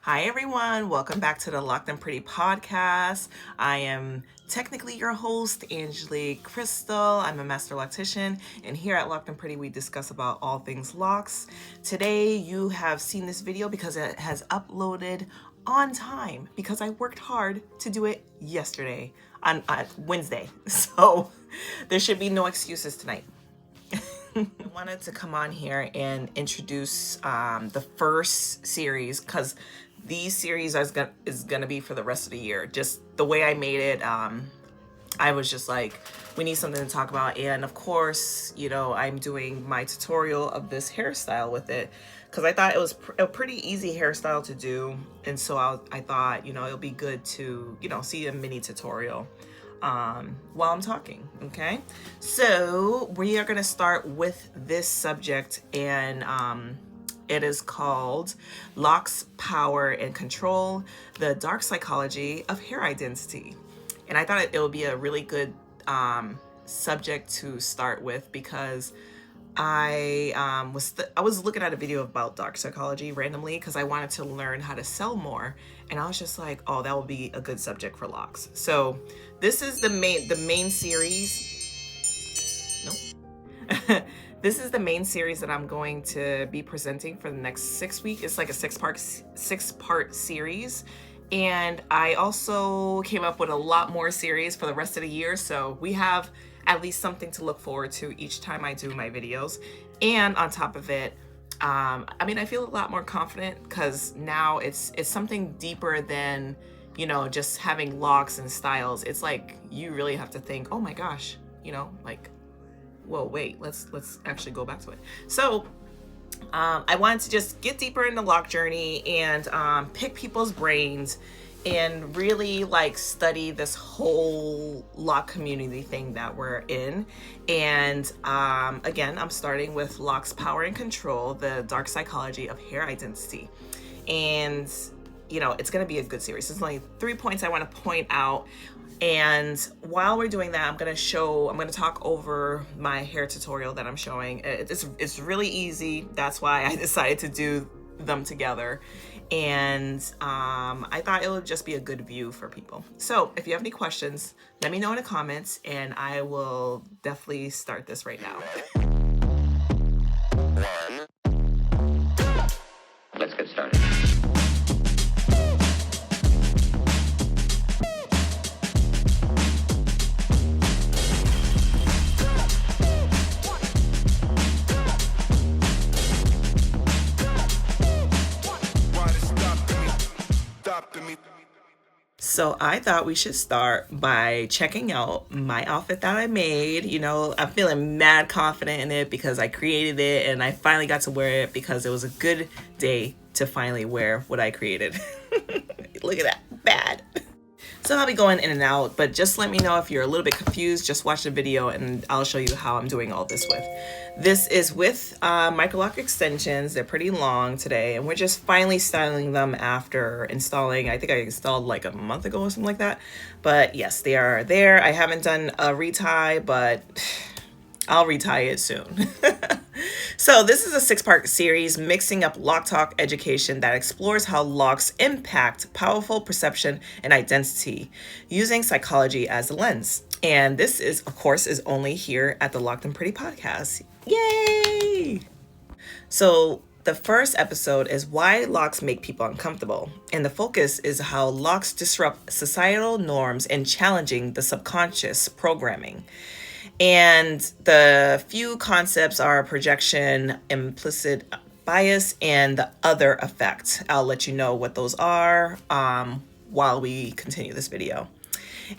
Hi everyone, welcome back to the Locked and Pretty podcast. I am technically your host, Angelique Crystal. I'm a master Loctician, and here at Locked and Pretty we discuss about all things locks. Today you have seen this video because it has uploaded on time because I worked hard to do it yesterday on Wednesday. So there should be no excuses tonight. I wanted to come on here and introduce the first series because these series is gonna be for the rest of the year. Just the way I made it, I was just like, we need something to talk about. And of course, you know, I'm doing my tutorial of this hairstyle with it because I thought it was a pretty easy hairstyle to do. And so I thought, you know, it'll be good to, you know, see a mini tutorial while I'm talking. Okay, so we are going to start with this subject, and it is called Locs, Power and Control, the Dark Psychology of Hair Identity. And I thought it would be a really good subject to start with because I was looking at a video about dark psychology randomly because I wanted to learn how to sell more, and I was just like, oh, that would be a good subject for locks. So this is the main series. Nope. This is the main series that I'm going to be presenting for the next 6 weeks. It's like a six-part series. And I also came up with a lot more series for the rest of the year. So we have at least something to look forward to each time I do my videos. And on top of it, I mean, I feel a lot more confident because now it's something deeper than, you know, just having locks and styles. It's like you really have to think, oh my gosh, you know, like, whoa, wait, let's actually go back to it. So I wanted to just get deeper in the lock journey and pick people's brains and really like study this whole lock community thing that we're in. And again, I'm starting with Locs, Power and Control, the Dark Psychology of Hair Identity. And you know, it's going to be a good series. There's only 3 points I want to point out. And while we're doing that, I'm going to talk over my hair tutorial that I'm showing. It's really easy. That's why I decided to do them together. And I thought it would just be a good view for people. So if you have any questions, let me know in the comments and I will definitely start this right now. Let's get started. So I thought we should start by checking out my outfit that I made. You know, I'm feeling mad confident in it because I created it and I finally got to wear it because it was a good day to finally wear what I created. Look at that, bad. So I'll be going in and out, but just let me know if you're a little bit confused. Just watch the video and I'll show you how I'm doing all this with. This is with micro-lock extensions. They're pretty long today, and we're just finally styling them after installing. I think I installed like a month ago or something like that. But yes, they are there. I haven't done a retie, but I'll retie it soon. So this is a 6-part series mixing up lock talk education that explores how locks impact powerful perception and identity using psychology as a lens. And this is, of course, is only here at the Locked and Pretty podcast. Yay! So the first episode is why locks make people uncomfortable. And the focus is how locks disrupt societal norms and challenging the subconscious programming. And the few concepts are projection, implicit bias, and the other effect. I'll let you know what those are while we continue this video.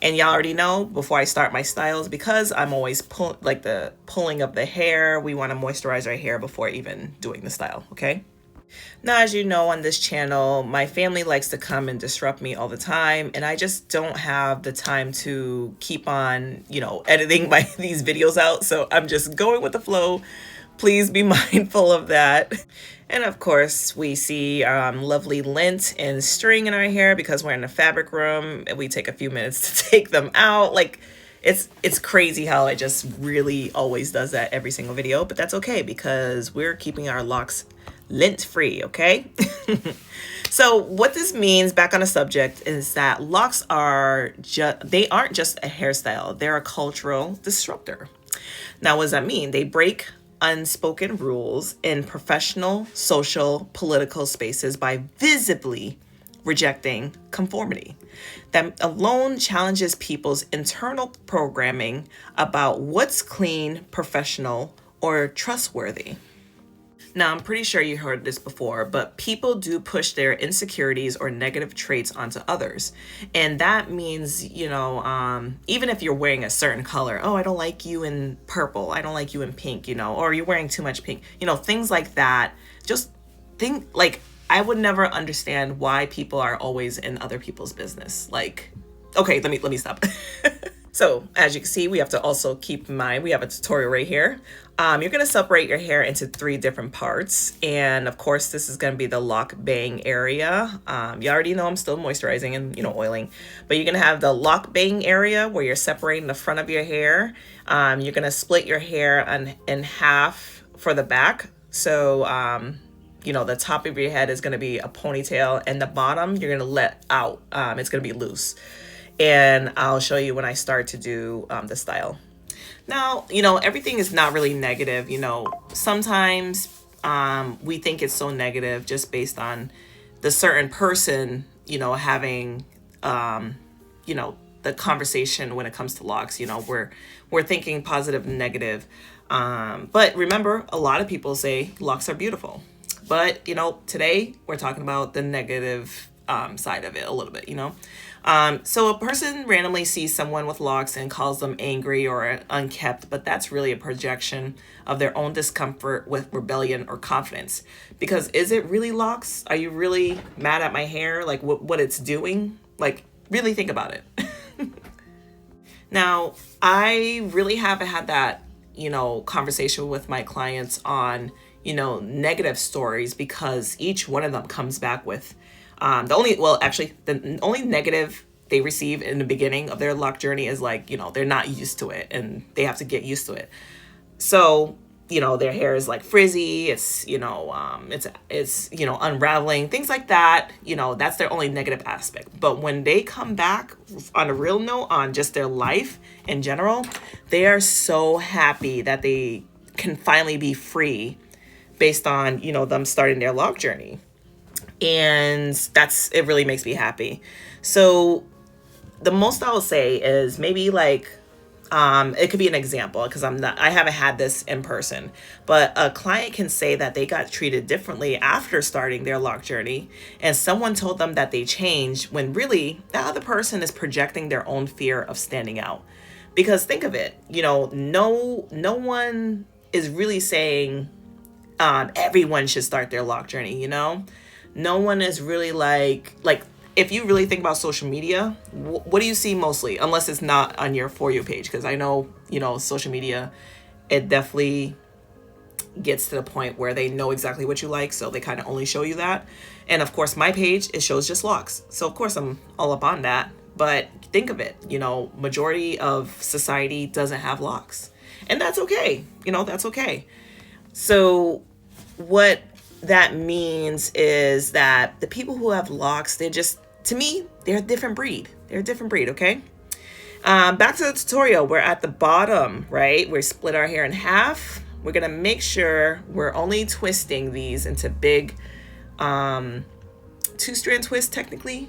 And y'all already know before I start my styles, because I'm always pulling of the hair, we want to moisturize our hair before even doing the style, okay? Now, as you know, on this channel, my family likes to come and disrupt me all the time, and I just don't have the time to keep on, you know, editing these videos out. So I'm just going with the flow. Please be mindful of that. And of course, we see lovely lint and string in our hair because we're in the fabric room and we take a few minutes to take them out. Like, it's crazy how it just really always does that every single video, but that's okay because we're keeping our locks lint free, okay? So what this means, back on the subject, is that locks they aren't just a hairstyle, they're a cultural disruptor. Now, what does that mean? They break unspoken rules in professional, social, political spaces by visibly rejecting conformity. That alone challenges people's internal programming about what's clean, professional, or trustworthy. Now, I'm pretty sure you heard this before, but people do push their insecurities or negative traits onto others. And that means, even if you're wearing a certain color, oh, I don't like you in purple, I don't like you in pink, or you're wearing too much pink, things like that. Just think, like, I would never understand why people are always in other people's business. Like, okay, let me stop. So as you can see, we have to also keep in mind, we have a tutorial right here. You're going to separate your hair into 3 different parts. And of course, this is going to be the lock bang area. You already know I'm still moisturizing and, oiling. But you're going to have the lock bang area where you're separating the front of your hair. You're going to split your hair in half for the back. So, the top of your head is going to be a ponytail, and the bottom you're going to let out. It's going to be loose. And I'll show you when I start to do the style. Now, everything is not really negative. Sometimes we think it's so negative just based on the certain person, having, the conversation when it comes to locks. We're thinking positive and negative. But remember, a lot of people say locks are beautiful. But, today we're talking about the negative side of it a little bit, So a person randomly sees someone with locks and calls them angry or unkept, but that's really a projection of their own discomfort with rebellion or confidence. Because is it really locks? Are you really mad at my hair? Like what it's doing? Like, really think about it. Now, I really haven't had that, conversation with my clients on, negative stories, because each one of them comes back with the only negative they receive in the beginning of their lock journey is like, they're not used to it and they have to get used to it. So, their hair is like frizzy, it's unraveling, things like that. That's their only negative aspect. But when they come back on a real note on just their life in general, they are so happy that they can finally be free based on, them starting their lock journey. And it really makes me happy. So the most I will say is maybe like, it could be an example, because I haven't had this in person, but a client can say that they got treated differently after starting their lock journey, and someone told them that they changed, when really that other person is projecting their own fear of standing out. Because think of it, no one is really saying everyone should start their lock journey, No one is really like if you really think about social media, what do you see mostly? Unless it's not on your For You page, because I know, social media, it definitely gets to the point where they know exactly what you like, so they kind of only show you that. And of course, my page, it shows just locks. So of course, I'm all up on that. But think of it, majority of society doesn't have locks. And that's okay. That's okay. So what that means is that the people who have locks, to me, they're a different breed. Okay? Back to the tutorial. We're at the bottom, right? We split our hair in half. We're going to make sure we're only twisting these into big 2-strand twists, technically,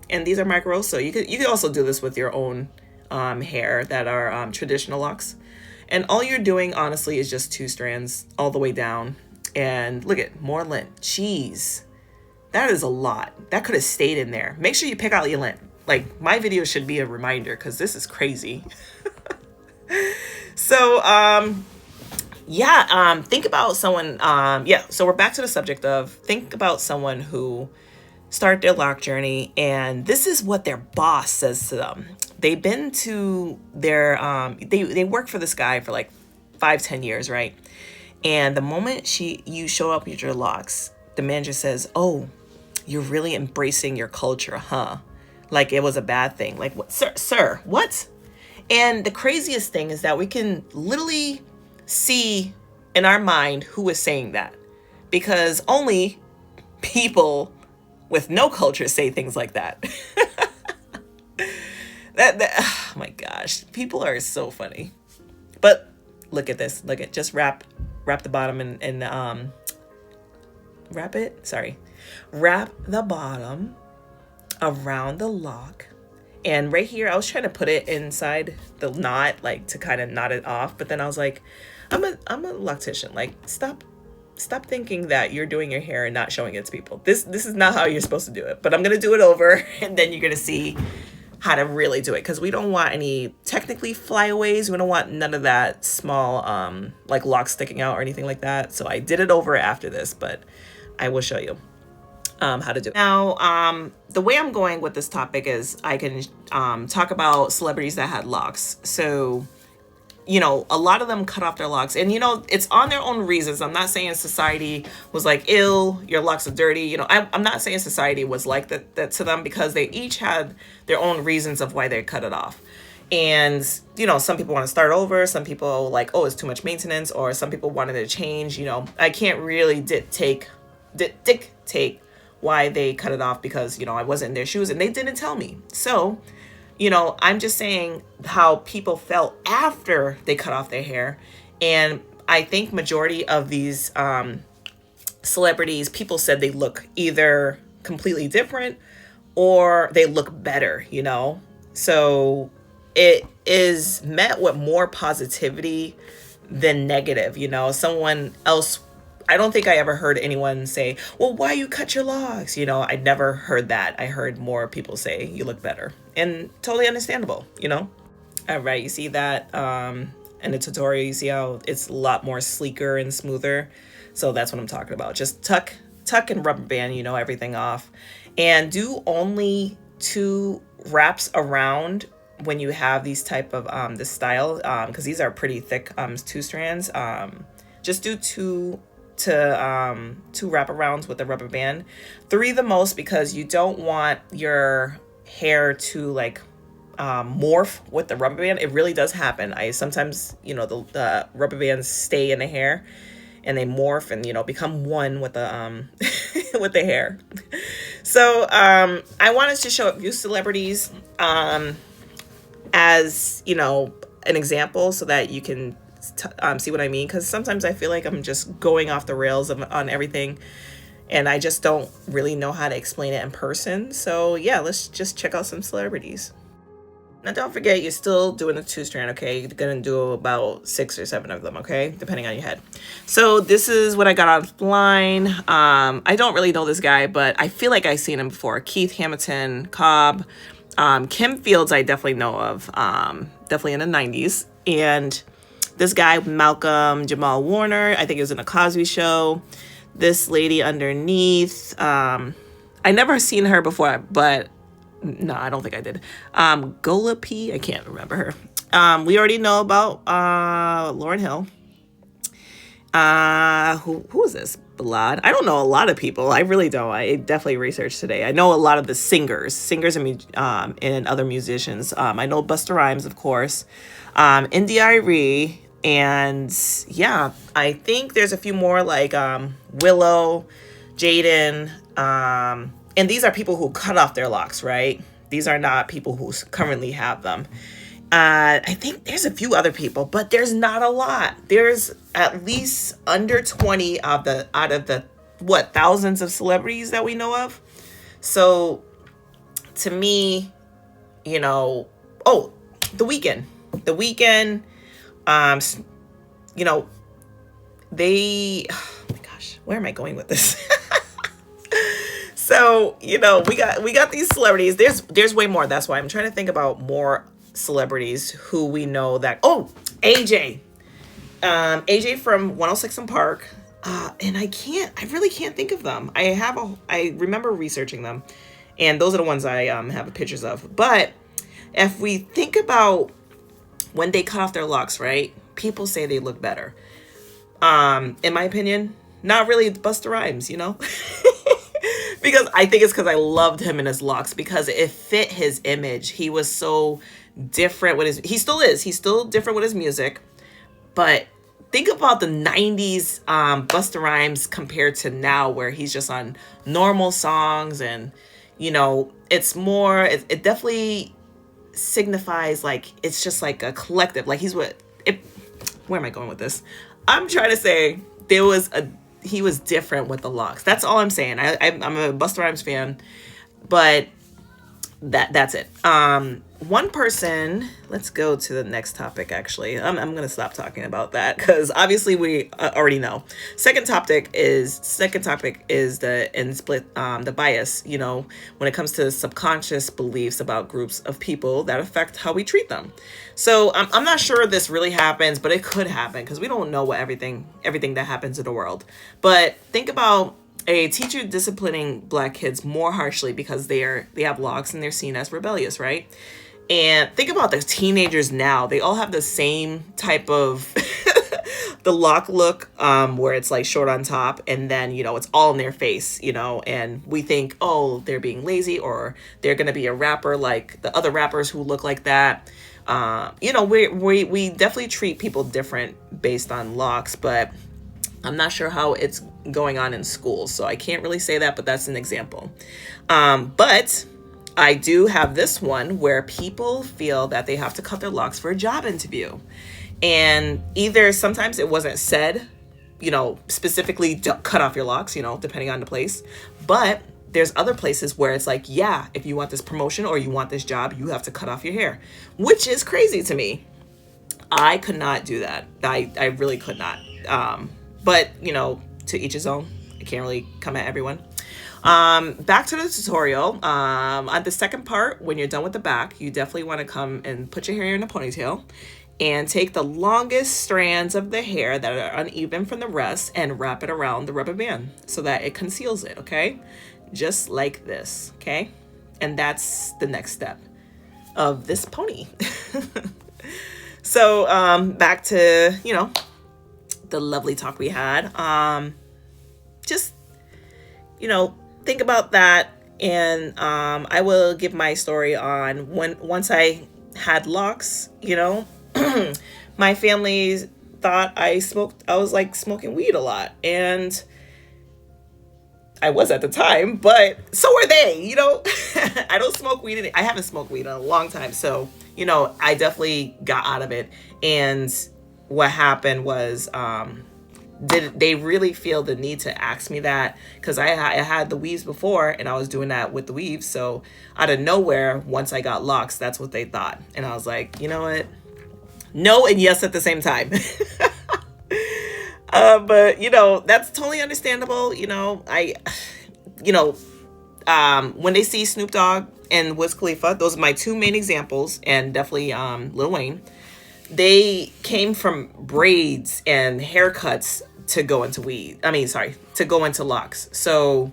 and these are micro. So you could also do this with your own hair that are traditional locks. And all you're doing, honestly, is just 2 strands all the way down. And look at more lint. Jeez, that is a lot. That could have stayed in there. Make sure you pick out your lint. Like, my video should be a reminder, because this is crazy. So, think about someone. So we're back to the subject of think about someone who start their lock journey, and this is what their boss says to them. They've been to their they work for this guy for like 5-10 years, right? And the moment you show up with your locks, the manager says, "Oh, you're really embracing your culture, huh?" Like it was a bad thing. Like, what, sir, what? And the craziest thing is that we can literally see in our mind who is saying that, because only people with no culture say things like that. Oh my gosh, people are so funny. But look at this. Look at, just wrap the bottom and wrap the bottom around the lock. And right here, I was trying to put it inside the knot, like to kind of knot it off. But then I was like, I'm a Loctician. Like, stop thinking that you're doing your hair and not showing it to people. This is not how you're supposed to do it. But I'm gonna do it over, and then you're gonna see how to really do it, because we don't want any technically flyaways. We don't want none of that small like locks sticking out or anything like that. So I did it over after this, but I will show you how to do it. Now, the way I'm going with this topic is I can talk about celebrities that had locks. So, you know, a lot of them cut off their locks, and, you know, it's on their own reasons. I'm not saying society was like, ill, your locks are dirty. You know, I'm not saying society was like that to them, because they each had their own reasons of why they cut it off. And, you know, some people want to start over. Some people like, oh, it's too much maintenance, or some people wanted to change. You know, I can't really dictate why they cut it off, because, you know, I wasn't in their shoes and they didn't tell me. So, you know, I'm just saying how people felt after they cut off their hair. And I think majority of these celebrities, people said they look either completely different or they look better, you know. So it is met with more positivity than negative, you know. Someone else, I don't think I ever heard anyone say, well, why you cut your locks? You know, I never heard that. I heard more people say you look better, and totally understandable, you know? All right, you see that in the tutorial, you see how it's a lot more sleeker and smoother. So that's what I'm talking about. Just tuck and rubber band, you know, everything off, and do only 2 wraps around when you have these type of this style, because these are pretty thick 2 strands. Just do 2 wraparounds with the rubber band. 3 the most, because you don't want your hair to like morph with the rubber band. It really does happen. I sometimes, you know, the rubber bands stay in the hair and they morph and, you know, become one with the with the hair. So I wanted to show a few celebrities as, you know, an example, so that you can see what I mean, because sometimes I feel like I'm just going off the rails on everything, and I just don't really know how to explain it in person. So yeah, let's just check out some celebrities. Now don't forget, you're still doing the 2 strand, okay? You're gonna do about 6 or 7 of them, okay? Depending on your head. So this is what I got offline. I don't really know this guy, but I feel like I've seen him before. Keith Hamilton, Cobb, Kim Fields I definitely know of, definitely in the 90s. And this guy, Malcolm Jamal Warner, I think it was in a Cosby Show. This lady underneath, I never seen her before, but no, I don't think I did. Gola P, I can't remember her. We already know about Lauryn Hill. Who is this? Blood. I don't know a lot of people. I really don't. I definitely researched today. I know a lot of the singers and other musicians. I know Busta Rhymes, of course. India.Arie. And yeah, I think there's a few more like Willow, Jaden, and these are people who cut off their locks, right? These are not people who currently have them. I think there's a few other people, but there's not a lot. There's at least under 20 out of the thousands of celebrities that we know of. So to me, you know, The Weeknd, you know, oh my gosh, where am I going with this? So, you know, we got these celebrities. There's way more. That's why I'm trying to think about more celebrities who we know that. Oh, AJ from 106 & Park. And I really can't think of them. I remember researching them, and those are the ones I have pictures of. But if we think about when they cut off their locks, right? People say they look better. In my opinion, not really Busta Rhymes, you know? Because I think it's because I loved him and his locks, because it fit his image. He was so different with he still is. He's still different with his music, but think about the 90s Busta Rhymes compared to now, where he's just on normal songs, and it's more, it definitely signifies like it's just like a collective, like where am I going with this? I'm trying to say he was different with the Locs. That's all I'm saying. I'm a Busta Rhymes fan, but that's it. One person, let's go to the next topic. Actually, I'm going to stop talking about that because obviously we already know. Second topic is the bias, when it comes to subconscious beliefs about groups of people that affect how we treat them. So I'm not sure this really happens, but it could happen because we don't know what everything that happens in the world. But think about a teacher disciplining Black kids more harshly because they have Locs and they're seen as rebellious, right? And think about the teenagers now. They all have the same type of the Loc look, where it's like short on top, and then it's all in their face, and we think, oh, they're being lazy, or they're gonna be a rapper like the other rappers who look like that. We definitely treat people different based on Locs, but I'm not sure how it's going on in schools, so I can't really say that, but that's an example. But I do have this one where people feel that they have to cut their Locs for a job interview. And either sometimes it wasn't said, specifically cut off your Locs, depending on the place. But there's other places where it's like, yeah, if you want this promotion or you want this job, you have to cut off your hair, which is crazy to me. I could not do that. I really could not. But, to each his own. I can't really come at everyone. Back to the tutorial. On the second part, when you're done with the back, you definitely want to come and put your hair in a ponytail and take the longest strands of the hair that are uneven from the rest and wrap it around the rubber band so that it conceals it, okay? Just like this, okay? And that's the next step of this pony. So, back to, the lovely talk we had. Just, think about that, and I will give my story on once I had Locs. My family thought I was like smoking weed a lot, and I was at the time, but so were they. I don't smoke weed. I haven't smoked weed in a long time, so I definitely got out of it. And what happened was, did they really feel the need to ask me that? Because I had the weaves before, and I was doing that with the weaves. So out of nowhere, once I got Locs, that's what they thought. And I was like, you know what? No and yes at the same time. But that's totally understandable. When they see Snoop Dogg and Wiz Khalifa, those are my two main examples, and definitely Lil Wayne. They came from braids and haircuts to go into to go into Locs. So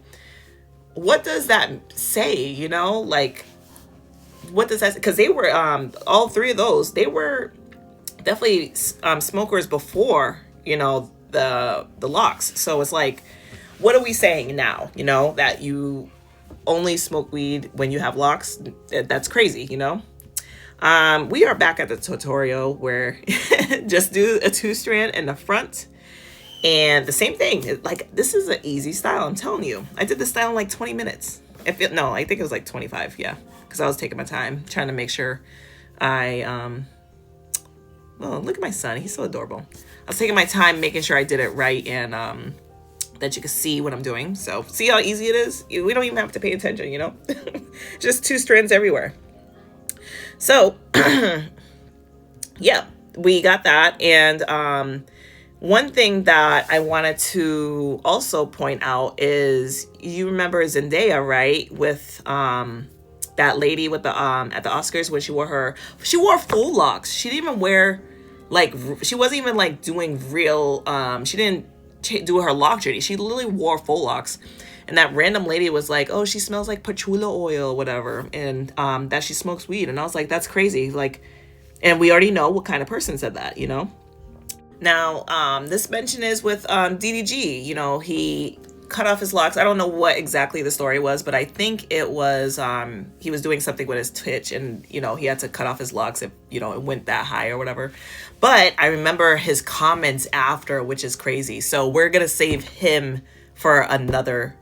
what does that say? What does that say? Because they were, all three of those, they were definitely smokers before, the Locs. So it's like, what are we saying now? That you only smoke weed when you have Locs? That's crazy, We are back at the tutorial where just do a 2-strand in the front, and the same thing. Like, this is an easy style, I'm telling you. I did this style in like 20 minutes. I think it was like 25, yeah, because I was taking my time trying to make sure look at my son, he's so adorable. I was taking my time making sure I did it right, and that you can see what I'm doing. So see how easy it is? We don't even have to pay attention, just 2 strands everywhere. So, yeah, we got that. And one thing that I wanted to also point out is, you remember Zendaya, right? With that lady with the at the Oscars when she wore full Locs. She didn't even wear, she wasn't even doing real, she didn't do her lock journey. She literally wore full Locs. And that random lady was like, oh, she smells like patchouli oil or whatever, and that she smokes weed. And I was like, that's crazy. And we already know what kind of person said that, Now, this mention is with DDG. He cut off his locks. I don't know what exactly the story was, but I think it was he was doing something with his Twitch, and he had to cut off his locks if it went that high or whatever. But I remember his comments after, which is crazy. So we're gonna save him for another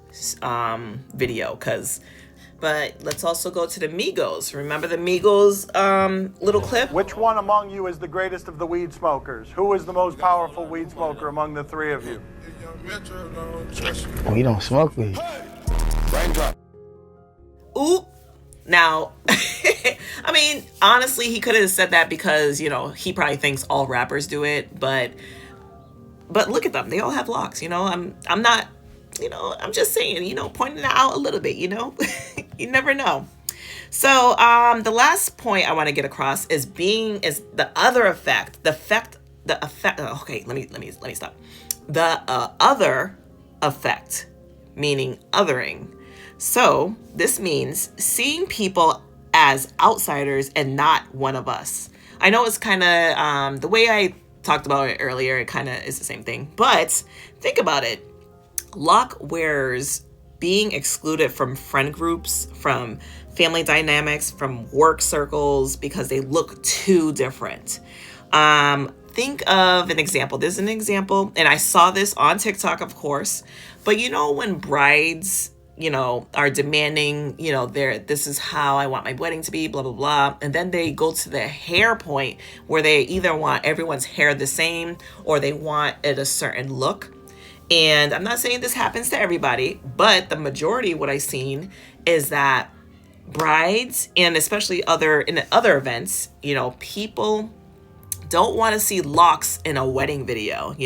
video, but let's also go to the Migos. Remember the Migos little clip? Which one among you is the greatest of the weed smokers? Who is the most powerful weed smoker among the three of you? We don't smoke weed. Ooh. Now, I mean, honestly, he could have said that because, he probably thinks all rappers do it, but look at them. They all have locks, I'm not, I'm just saying, pointing it out a little bit, you never know. So, the last point I want to get across is the other effect, okay, let me stop. The other effect, meaning othering. So this means seeing people as outsiders and not one of us. I know it's kind of, the way I talked about it earlier, it kind of is the same thing, but think about it. Loc wearers being excluded from friend groups, from family dynamics, from work circles, because they look too different. Think of an example. There's an example, and I saw this on TikTok, of course, but when brides, are demanding, this is how I want my wedding to be, blah, blah, blah. And then they go to the hair point where they either want everyone's hair the same or they want it a certain look. And I'm not saying this happens to everybody, but the majority of what I've seen is that brides, and especially in other events, people don't want to see locks in a wedding video,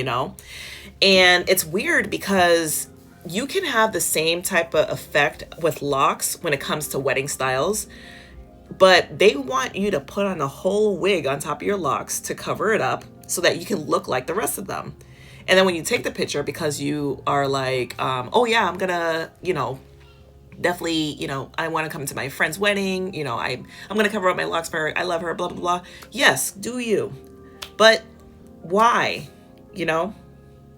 And it's weird because you can have the same type of effect with locks when it comes to wedding styles, but they want you to put on a whole wig on top of your locks to cover it up so that you can look like the rest of them. And then when you take the picture, because you are like, oh yeah, I'm gonna, definitely, I want to come to my friend's wedding, I'm gonna cover up my locks for her, I love her, blah, blah, blah. Yes, do you. But why?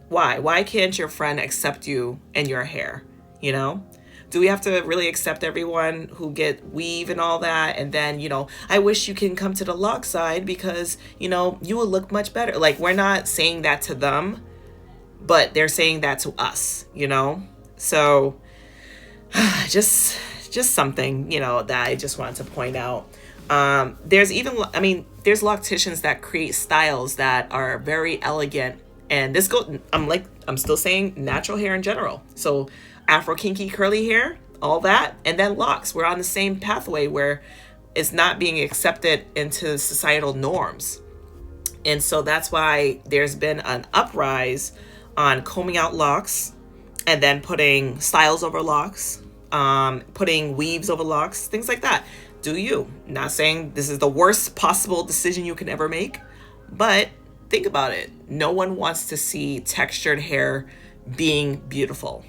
Why can't your friend accept you and your hair? Do we have to really accept everyone who get weave and all that? And then, I wish you can come to the lock side because, you will look much better. Like, we're not saying that to them, but they're saying that to us, So just something, that I just wanted to point out. There's Locticians that create styles that are very elegant. And I'm still saying natural hair in general. So Afro kinky curly hair, all that, and then locks. We're on the same pathway where it's not being accepted into societal norms. And so that's why there's been an uprise on combing out locks and then putting styles over locks, putting weaves over locks, things like that. Do you? Not saying this is the worst possible decision you can ever make, but think about it. No one wants to see textured hair being beautiful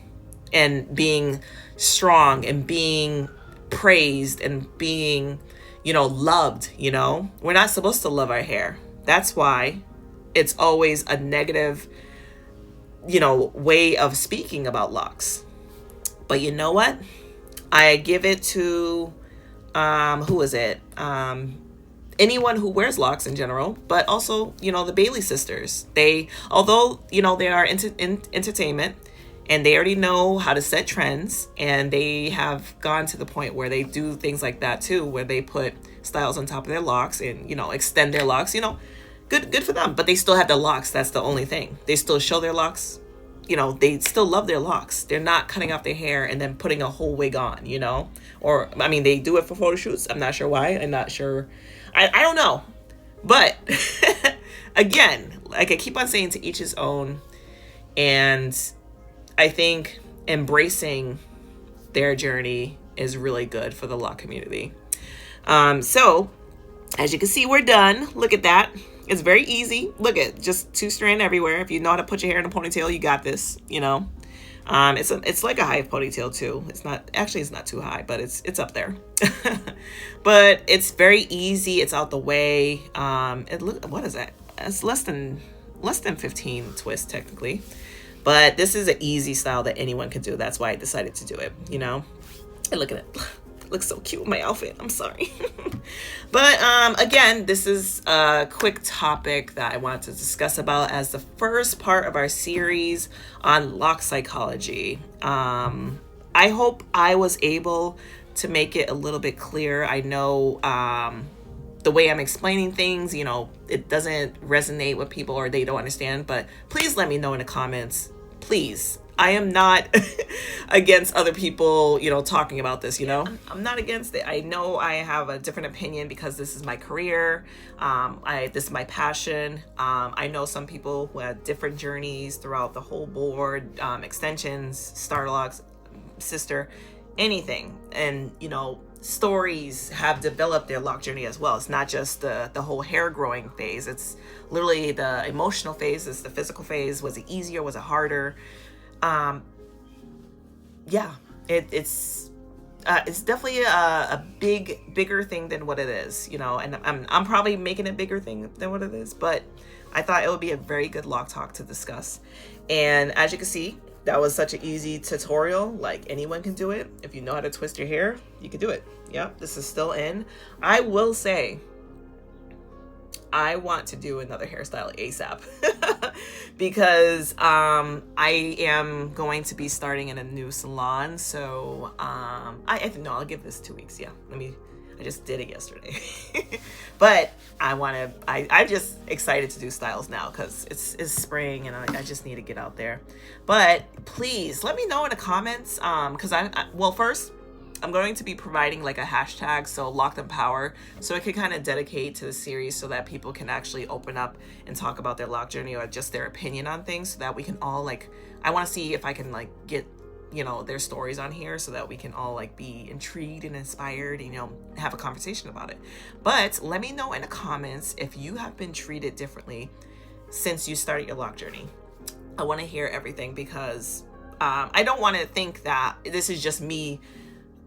and being strong and being praised and being, loved, We're not supposed to love our hair. That's why it's always a negative, way of speaking about locks. But you know what? I give it to, who is it? Anyone who wears locks in general, but also, the Bailey sisters. Although they are in entertainment and they already know how to set trends, and they have gone to the point where they do things like that too, where they put styles on top of their locks and, extend their locks, good for them, but they still have the locks. That's the only thing. They still show their locks. They still love their locks. They're not cutting off their hair and then putting a whole wig on, or, they do it for photo shoots. I'm not sure why. I'm not sure. I don't know. But again, like I keep on saying, to each his own. And I think embracing their journey is really good for the Loc community. So as you can see, we're done. Look at that. It's very easy. Look at just 2-strand everywhere. If you know how to put your hair in a ponytail, you got this, It's like a high ponytail too. It's not too high, but it's up there. But it's very easy. It's out the way. What is that? It's less than 15 twists technically. But this is an easy style that anyone could do. That's why I decided to do it, you know. And look at it. It looks so cute with my outfit. I'm sorry. But again, this is a quick topic that I wanted to discuss about as the first part of our series on lock psychology. I hope I was able to make it a little bit clear. I know the way I'm explaining things, you know, it doesn't resonate with people or they don't understand, but please let me know in the comments. Please. I am not against other people, you know, talking about this, you know. I'm not against it. I know I have a different opinion because this is my career. This is my passion. I know some people who have different journeys throughout the whole board, extensions, Starlocks, sister, anything. And, you know, stories have developed their lock journey as well. It's not just the whole hair growing phase. It's literally the emotional phase. It's the physical phase. Was it easier? Was it harder? Yeah, it's definitely a bigger thing than what it is, you know, and I'm probably making it bigger thing than what it is, but I thought it would be a very good lock talk to discuss. And as you can see, that was such an easy tutorial. Like, anyone can do it. If you know how to twist your hair, you can do it. Yep, this is still in. I will say, I want to do another hairstyle ASAP because I am going to be starting in a new salon. So I no, I'll give this 2 weeks. Yeah, I just did it yesterday. But I'm just excited to do styles now because it's spring and I just need to get out there. But please let me know in the comments because well, first, I'm going to be providing like a hashtag, so Locd Empower, so I can kind of dedicate to the series so that people can actually open up and talk about their lock journey or just their opinion on things, so that we can all like, I want to see if I can like get, you know, their stories on here so that we can all like be intrigued and inspired, you know, have a conversation about it. But let me know in the comments if you have been treated differently since you started your lock journey. I want to hear everything because I don't want to think that this is just me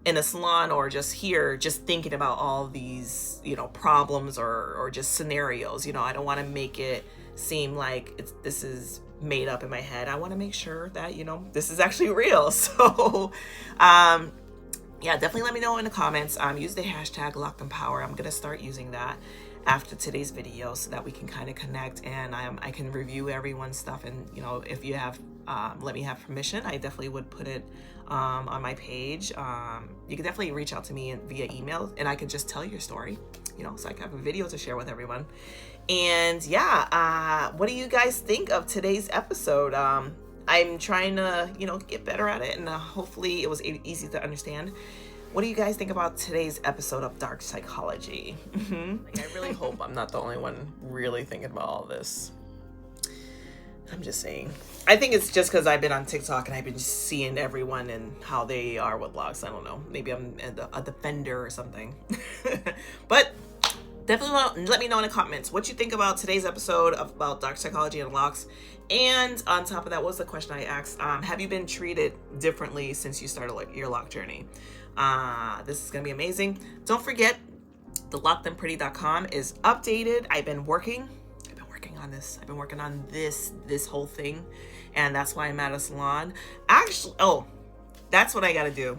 in a salon or just here just thinking about all these, you know, problems or just scenarios. You know, I don't want to make it seem like this is made up in my head. I want to make sure that, you know, this is actually real. So yeah, definitely let me know in the comments. Use the hashtag Locd Empower. I'm gonna start using that after today's video so that we can kind of connect and I can review everyone's stuff. And, you know, if you have let me have permission, I definitely would put it on my page. You can definitely reach out to me via email and I can just tell your story, you know, so I can have a video to share with everyone. And yeah, what do you guys think of today's episode? I'm trying to, you know, get better at it, and hopefully it was easy to understand. What do you guys think about today's episode of Dark Psychology? Like, I really hope I'm not the only one really thinking about all this. I'm just saying. I think it's just because I've been on TikTok and I've been seeing everyone and how they are with locks. I don't know. Maybe I'm a defender or something. But definitely let me know in the comments what you think about today's episode about dark psychology and locks. And on top of that, what was the question I asked? Have you been treated differently since you started your lock journey? This is going to be amazing. Don't forget, the lockedandpretty.com is updated. I've been working on this. I've been working on this whole thing, and that's why I'm at a salon. Actually, oh, that's what I gotta do.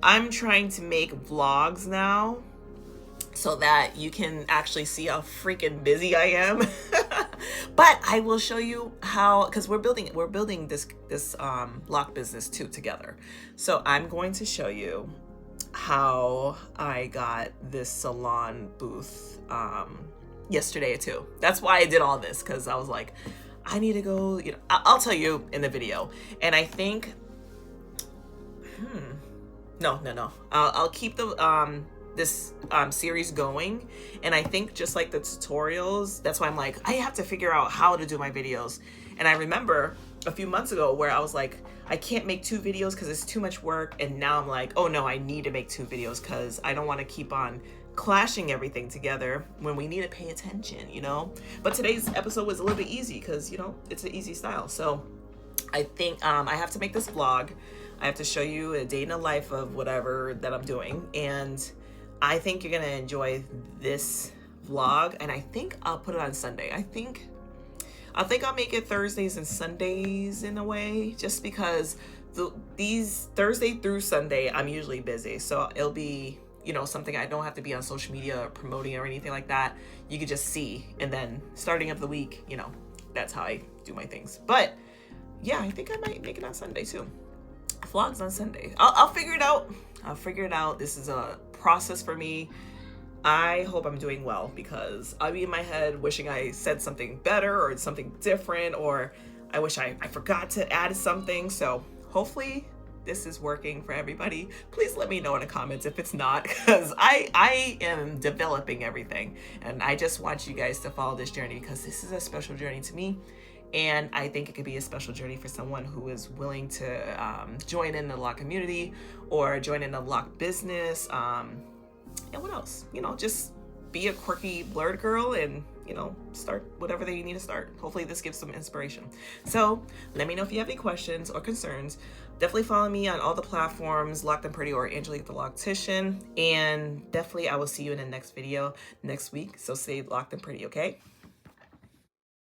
I'm trying to make vlogs now so that you can actually see how freaking busy I am. But I will show you how, because we're building this lock business too together. So I'm going to show you how I got this salon booth yesterday too. That's why I did all this, because I was like, I need to go, you know, I'll tell you in the video. And I think no, I'll keep the this series going, and I think just like the tutorials, that's why I'm like, I have to figure out how to do my videos. And I remember a few months ago where I was like, I can't make 2 videos because it's too much work, and now I'm like, oh no, I need to make 2 videos because I don't want to keep on clashing everything together when we need to pay attention, you know. But today's episode was a little bit easy because, you know, it's an easy style. So I think I have to make this vlog. I have to show you a day in the life of whatever that I'm doing, and I think you're gonna enjoy this vlog. And I think I'll put it on Sunday. I think I think I'll make it Thursdays and Sundays in a way, just because these Thursday through Sunday, I'm usually busy. So it'll be, you know, something I don't have to be on social media promoting or anything like that. You could just see. And then starting of the week, you know, that's how I do my things. But yeah, I think I might make it on Sunday too. Vlogs on Sunday. I'll figure it out. I'll figure it out. This is a process for me. I hope I'm doing well, because I'll be in my head wishing I said something better or something different, or I wish I forgot to add something. So hopefully this is working for everybody. Please let me know in the comments if it's not, because I am developing everything, and I just want you guys to follow this journey, because this is a special journey to me. And I think it could be a special journey for someone who is willing to join in the Loc community or join in the Loc business. And what else? You know, just be a quirky blurred girl and, you know, start whatever they need to start. Hopefully this gives some inspiration. So let me know if you have any questions or concerns. Definitely follow me on all the platforms, Locd and Pretty or Angelique the Loctician. And definitely I will see you in the next video next week. So stay Locd and Pretty, okay?